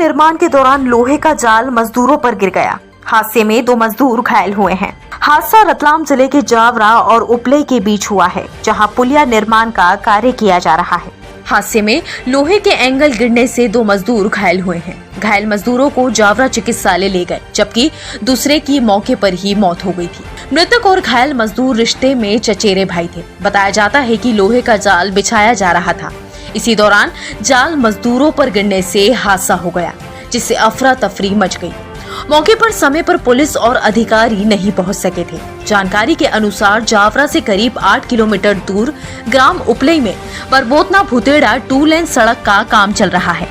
निर्माण के दौरान लोहे का जाल मजदूरों पर गिर गया। हादसे में 2 मजदूर घायल हुए हैं। हादसा रतलाम जिले के जावरा और उपले के बीच हुआ है, जहां पुलिया निर्माण का कार्य किया जा रहा है। हादसे में लोहे के एंगल गिरने से 2 मजदूर घायल हुए हैं। घायल मजदूरों को जावरा चिकित्सालय ले गए, जबकि दूसरे की मौके पर ही मौत हो गई थी। मृतक और घायल मजदूर रिश्ते में चचेरे भाई थे। बताया जाता है कि लोहे का जाल बिछाया जा रहा था। इसी दौरान जाल मजदूरों पर गिरने से हादसा हो गया, जिससे अफरा तफरी मच गई। मौके पर समय पर पुलिस और अधिकारी नहीं पहुंच सके थे। जानकारी के अनुसार जावरा से करीब 8 किलोमीटर दूर ग्राम उपलई में परबोतना भूतेड़ा 2 लेन सड़क का काम चल रहा है।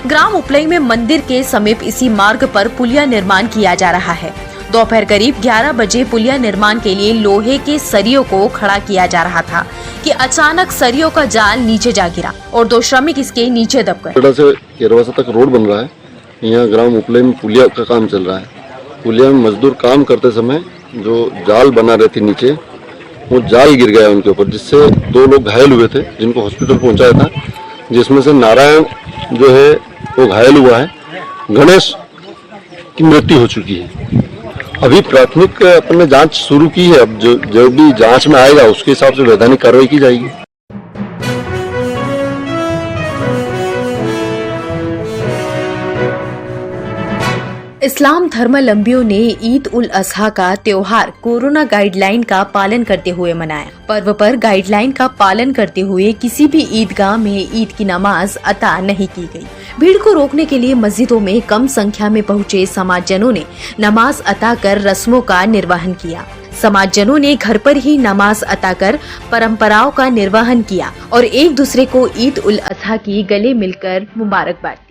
ग्राम उपलई में मंदिर के समीप इसी मार्ग पर पुलिया निर्माण किया जा रहा है। दोपहर करीब 11 बजे पुलिया निर्माण के लिए लोहे के सरियों को खड़ा किया जा रहा था कि अचानक सरियों का जाल नीचे जा गिरा और 2 श्रमिक इसके नीचे दब गए। से केरवासा तक रोड बन रहा है। यहाँ ग्राम उपले में पुलिया का काम चल रहा है। पुलिया में मजदूर काम करते समय जो जाल बना रहे थे नीचे, वो जाल गिर गया उनके ऊपर, जिससे 2 लोग घायल हुए थे, जिनको हॉस्पिटल पहुंचाया था, जिसमें से नारायण जो है वो घायल हुआ है। गणेश की मृत्यु हो चुकी है। अभी प्राथमिक अपने जांच शुरू की है। अब जो भी जांच में आएगा उसके हिसाब से वैधानिक कार्रवाई की जाएगी। इस्लाम धर्मावलंबियों ने ईद उल अजहा का त्योहार कोरोना गाइडलाइन का पालन करते हुए मनाया। पर्व पर गाइडलाइन का पालन करते हुए किसी भी ईदगाह में ईद की नमाज अता नहीं की गई। भीड़ को रोकने के लिए मस्जिदों में कम संख्या में पहुंचे समाजजनों ने नमाज अता कर रस्मों का निर्वहन किया। समाजजनों ने घर पर ही नमाज अता कर परंपराओं का निर्वहन किया और एक दूसरे को ईद उल अजहा की गले मिलकर मुबारकबाद दी।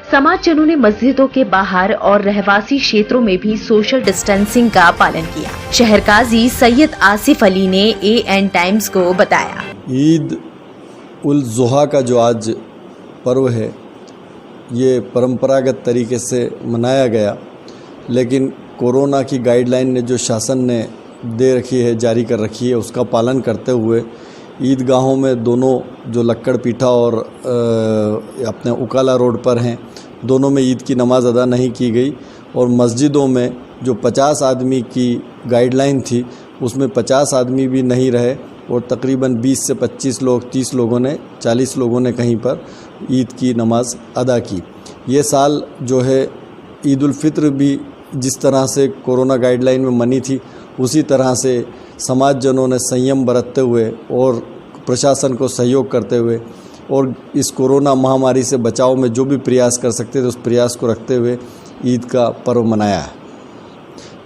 समाजजनों ने मस्जिदों के बाहर और रहवासी क्षेत्रों में भी सोशल डिस्टेंसिंग का पालन किया। शहर काजी सैयद आसिफ अली ने AN टाइम्स को बताया, ईद उल जुहा का जो आज पर्व है, ये परंपरागत तरीके से मनाया गया, लेकिन कोरोना की गाइडलाइन ने जो शासन ने दे रखी है, जारी कर रखी है, उसका पालन करते हुए ईदगाहों में दोनों जो लक्कड़ पीठा और अपने उकाला रोड पर हैं, दोनों में ईद की नमाज़ अदा नहीं की गई। और मस्जिदों में जो 50 आदमी की गाइडलाइन थी, उसमें 50 आदमी भी नहीं रहे और तकरीबन 20 से 25 लोग, 30 लोगों ने, 40 लोगों ने कहीं पर ईद की नमाज़ अदा की। ये साल जो है ईद उल फित्र भी जिस तरह से कोरोना गाइडलाइन में मनी थी, उसी तरह से समाजजनों ने संयम बरतते हुए और प्रशासन को सहयोग करते हुए और इस कोरोना महामारी से बचाव में जो भी प्रयास कर सकते थे, उस प्रयास को रखते हुए ईद का पर्व मनाया है।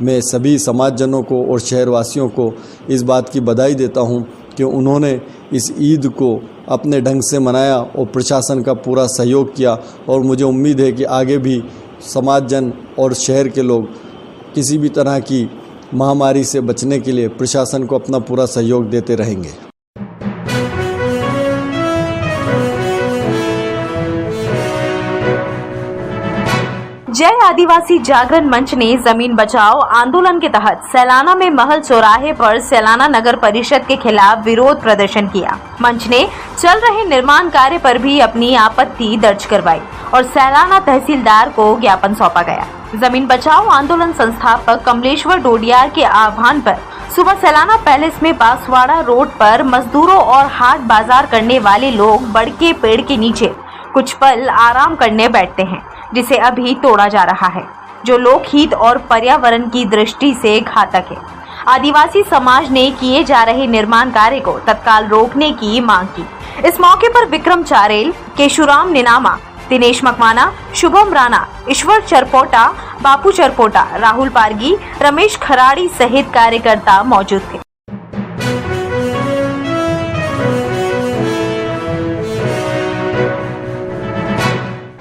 मैं सभी समाजजनों को और शहरवासियों को इस बात की बधाई देता हूं कि उन्होंने इस ईद को अपने ढंग से मनाया और प्रशासन का पूरा सहयोग किया। और मुझे उम्मीद है कि आगे भी समाजजन और शहर के लोग किसी भी तरह की महामारी से बचने के लिए प्रशासन को अपना पूरा सहयोग देते रहेंगे। जय आदिवासी जागरण मंच ने जमीन बचाओ आंदोलन के तहत सैलाना में महल चौराहे पर सैलाना नगर परिषद के खिलाफ विरोध प्रदर्शन किया। मंच ने चल रहे निर्माण कार्य पर भी अपनी आपत्ति दर्ज करवाई और सैलाना तहसीलदार को ज्ञापन सौंपा गया। जमीन बचाओ आंदोलन संस्थापक कमलेश्वर डोडियार के आह्वान पर सुबह सैलाना पैलेस में बांसवाड़ा रोड पर मजदूरों और हाट बाजार करने वाले लोग बड़के पेड़ के नीचे कुछ पल आराम करने बैठते हैं, जिसे अभी तोड़ा जा रहा है, जो लोकहित और पर्यावरण की दृष्टि से घातक है। आदिवासी समाज ने किए जा रहे निर्माण कार्य को तत्काल रोकने की मांग की। इस मौके पर विक्रम चारेल, केशुराम निनामा, दिनेश मकवाना, शुभम राणा, ईश्वर चरपोटा, बापू चरपोटा, राहुल पारगी, रमेश खराड़ी सहित कार्यकर्ता मौजूद थे।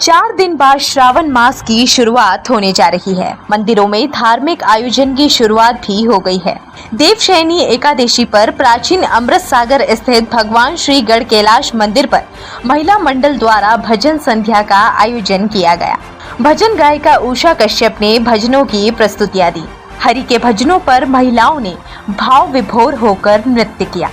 4 दिन बाद श्रावण मास की शुरुआत होने जा रही है। मंदिरों में धार्मिक आयोजन की शुरुआत भी हो गई है। देवशयनी एकादशी पर प्राचीन अमृत सागर स्थित भगवान श्री गढ़ कैलाश मंदिर पर महिला मंडल द्वारा भजन संध्या का आयोजन किया गया। भजन गायिका उषा कश्यप ने भजनों की प्रस्तुतियां दी। हरि के भजनों पर महिलाओं ने भाव विभोर होकर नृत्य किया।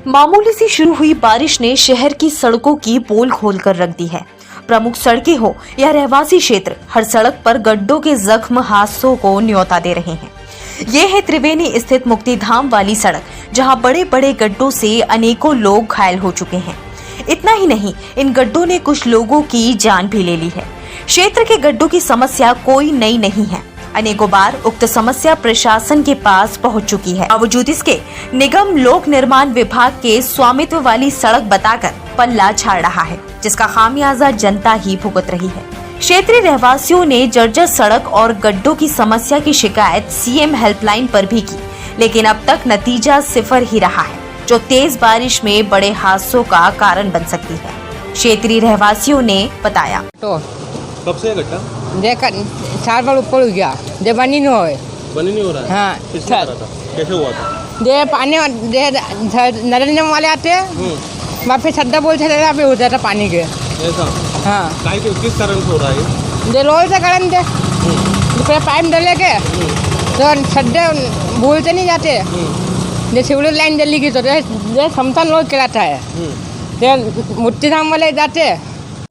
मामूली सी शुरू हुई बारिश ने शहर की सड़कों की पोल खोलकर रख दी है। प्रमुख सड़कें हो या रहवासी क्षेत्र, हर सड़क पर गड्ढों के जख्म हादसों को न्योता दे रहे हैं। ये है त्रिवेणी स्थित मुक्तिधाम वाली सड़क, जहां बड़े बड़े गड्ढों से अनेकों लोग घायल हो चुके हैं। इतना ही नहीं, इन गड्ढों ने कुछ लोगों की जान भी ले ली है। क्षेत्र के गड्ढों की समस्या कोई नई नहीं है। अनेकों बार उक्त समस्या प्रशासन के पास पहुंच चुकी है। बावजूद इसके निगम लोक निर्माण विभाग के स्वामित्व वाली सड़क बताकर पल्ला झाड़ रहा है, जिसका खामियाजा जनता ही भुगत रही है। क्षेत्रीय रहवासियों ने जर्जर सड़क और गड्ढों की समस्या की शिकायत सीएम हेल्पलाइन पर भी की, लेकिन अब तक नतीजा सिफर ही रहा है, जो तेज बारिश में बड़े हादसों का कारण बन सकती है। क्षेत्रीय रहवासियों ने बताया। तो कब से गड्ढा देखा 4 बार ऊपर हो गया, दे बनी नहीं हो रहा है। हाँ, किसने करा था? कैसे हुआ था? दे पानी दे नरेंद्र वाले आते वहाँ पे छद्दा बोलते थे, पे हो जाता पानी के। ऐसा? हाँ, किस कारण से हो रहा है? दे रोल से कारण दे पूरा पाइप डले के तो छद्दे भूलते नहीं जाते। दे सिवल लाइन जल्दी की तो दे समथन लोग कराता है, दे मुक्तिधाम वाले जाते।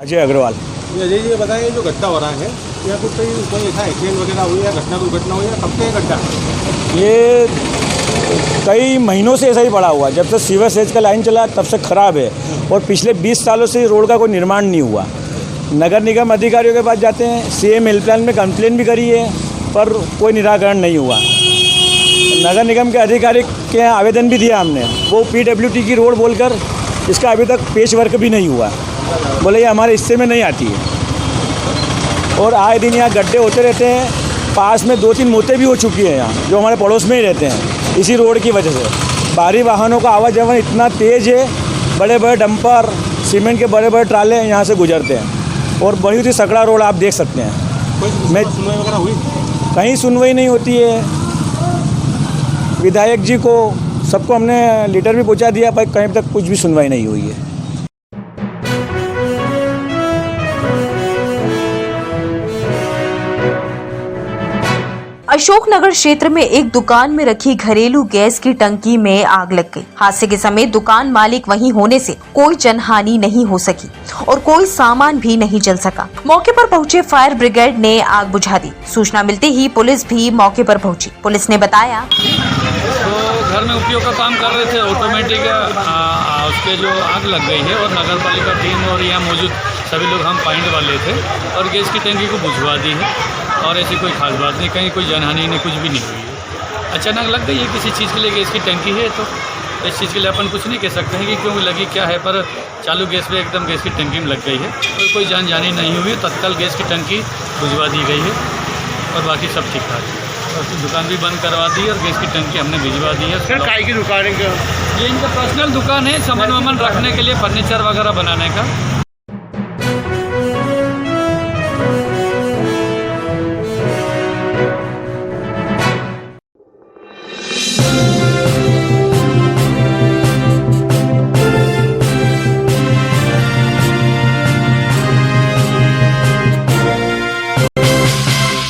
अजय अग्रवाल। अजय जी बताइए, जो गड्ढा हो रहा है या कुछ कोई ऐसा एक्सीडेंट वगैरह हुई या दुर्घटना हुई या कब से गड्ढा? ये कई महीनों से ऐसा ही पड़ा हुआ, जब से सीवर सेज का लाइन चला तब से खराब है और पिछले 20 सालों से रोड का कोई निर्माण नहीं हुआ। नगर निगम अधिकारियों के पास जाते हैं, सीएम हेल्पलाइन में कंप्लेन भी करी है पर कोई निराकरण नहीं हुआ। नगर निगम के अधिकारी के यहाँ आवेदन भी दिया हमने, वो PWT की रोड बोलकर इसका अभी तक पेच वर्क भी नहीं हुआ, बोले ये हमारे हिस्से में नहीं आती है। और आए दिन यहाँ गड्ढे होते रहते हैं, पास में 2-3 मौतें भी हो चुकी हैं यहाँ, जो हमारे पड़ोस में ही रहते हैं, इसी रोड की वजह से। भारी वाहनों का आवाजाही इतना तेज़ है, बड़े बड़े डंपर, सीमेंट के बड़े बड़े ट्राले यहाँ से गुजरते हैं और बड़ी ही सकड़ा रोड आप देख सकते हैं। मैं सुनवाई वगैरह हुई? कहीं सुनवाई नहीं होती है। विधायक जी को सबको हमने लेटर भी पहुँचा दिया, पर कहीं तक कुछ भी सुनवाई नहीं हुई है। अशोकनगर क्षेत्र में एक दुकान में रखी घरेलू गैस की टंकी में आग लग गई। हादसे के समय दुकान मालिक वहीं होने से कोई जनहानि नहीं हो सकी और कोई सामान भी नहीं जल सका। मौके पर पहुंचे फायर ब्रिगेड ने आग बुझा दी। सूचना मिलते ही पुलिस भी मौके पर पहुंची। पुलिस ने बताया, तो घर में उपयोग का काम कर रहे थे, ऑटोमेटिक उसके जो आग लग गई है और नगर पालिका टीम और यहाँ मौजूद सभी लोग हम पॉइंट वाले थे और गैस की टंकी को बुझवा दी है और ऐसी कोई खास बात नहीं, कहीं कोई जनहानि नहीं, कुछ भी नहीं हुई है। अचानक लग गई है किसी चीज़ के लिए गैस की टंकी है तो इस चीज़ के लिए अपन कुछ नहीं कह सकते हैं कि क्यों लगी क्या है, पर चालू गैस पे एकदम गैस की टंकी में लग गई है और कोई जान जानी नहीं हुई। तत्काल गैस की टंकी बुझवा दी गई है और बाकी सब ठीक ठाक है। और दुकान भी बंद करवा दी और गैस की टंकी हमने भिजवा दी है। सर काय की दुकान है क्या? ये इनका पर्सनल दुकान है, सामान वामान रखने के लिए, फर्नीचर वगैरह बनाने का।